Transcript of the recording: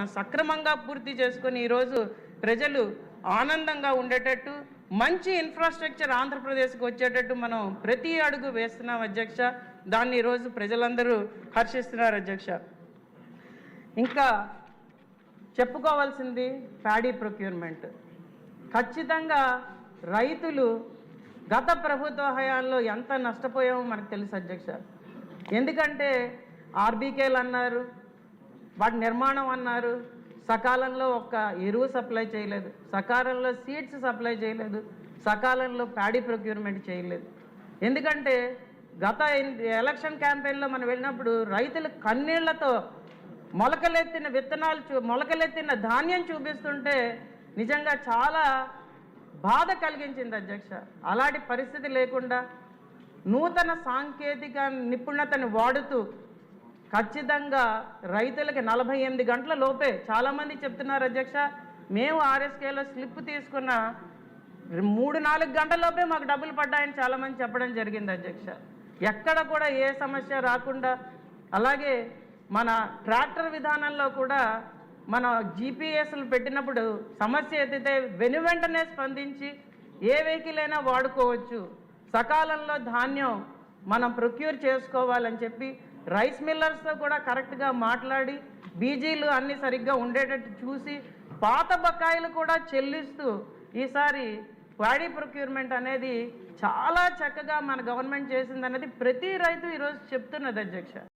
సక్రమంగా పూర్తి చేసుకొని ఈరోజు ప్రజలు ఆనందంగా ఉండేటట్టు మంచి ఇన్ఫ్రాస్ట్రక్చర్ ఆంధ్రప్రదేశ్కి వచ్చేటట్టు మనం ప్రతి అడుగు వేస్తున్నాం అధ్యక్ష. దాన్ని ఈరోజు ప్రజలందరూ హర్షిస్తున్నారు అధ్యక్ష. ఇంకా చెప్పుకోవాల్సింది ప్యాడీ ప్రొక్యూర్మెంట్. ఖచ్చితంగా రైతులు గత ప్రభుత్వ హయాంలో ఎంత నష్టపోయామో మనకు తెలుసు అధ్యక్ష. ఎందుకంటే ఆర్బీకేలు అన్నారు, వాటి నిర్మాణం అన్నారు, సకాలంలో ఒక్క ఎరువు సప్లై చేయలేదు, సకాలంలో సీడ్స్ సప్లై చేయలేదు, సకాలంలో ప్యాడీ ప్రొక్యూర్మెంట్ చేయలేదు. ఎందుకంటే గత ఎలక్షన్ క్యాంపెయిన్లో మనం వెళ్ళినప్పుడు రైతులు కన్నీళ్లతో మొలకలెత్తిన విత్తనాలు మొలకలెత్తిన ధాన్యం చూపిస్తుంటే నిజంగా చాలా బాధ కలిగించింది అధ్యక్ష. అలాంటి పరిస్థితి లేకుండా నూతన సాంకేతిక నిపుణతని వాడుతూ ఖచ్చితంగా రైతులకి 48 గంటల లోపే, చాలామంది చెప్తున్నారు అధ్యక్ష, మేము ఆర్ఎస్కేలో స్లిప్ తీసుకున్న 3-4 గంటల లోపే మాకు డబ్బులు పడ్డాయని చాలామంది చెప్పడం జరిగింది అధ్యక్ష. ఎక్కడ కూడా ఏ సమస్య రాకుండా, అలాగే మన ట్రాక్టర్ విధానంలో కూడా మన జీపీఎస్లు పెట్టినప్పుడు సమస్య ఎత్తితే వెనువెంటనే స్పందించి ఏ వెహికల్ అయినా వాడుకోవచ్చు, సకాలంలో ధాన్యం మనం ప్రొక్యూర్ చేసుకోవాలని చెప్పి రైస్ మిల్లర్స్తో కూడా కరెక్ట్గా మాట్లాడి బీజీలు అన్నీ సరిగ్గా ఉండేటట్టు చూసి పాత బకాయిలు కూడా చెల్లిస్తూ ఈసారి ప్యాడీ ప్రొక్యూర్మెంట్ అనేది చాలా చక్కగా మన గవర్నమెంట్ చేసిందనేది ప్రతి రైతు ఈరోజు చెప్తున్నది అధ్యక్ష.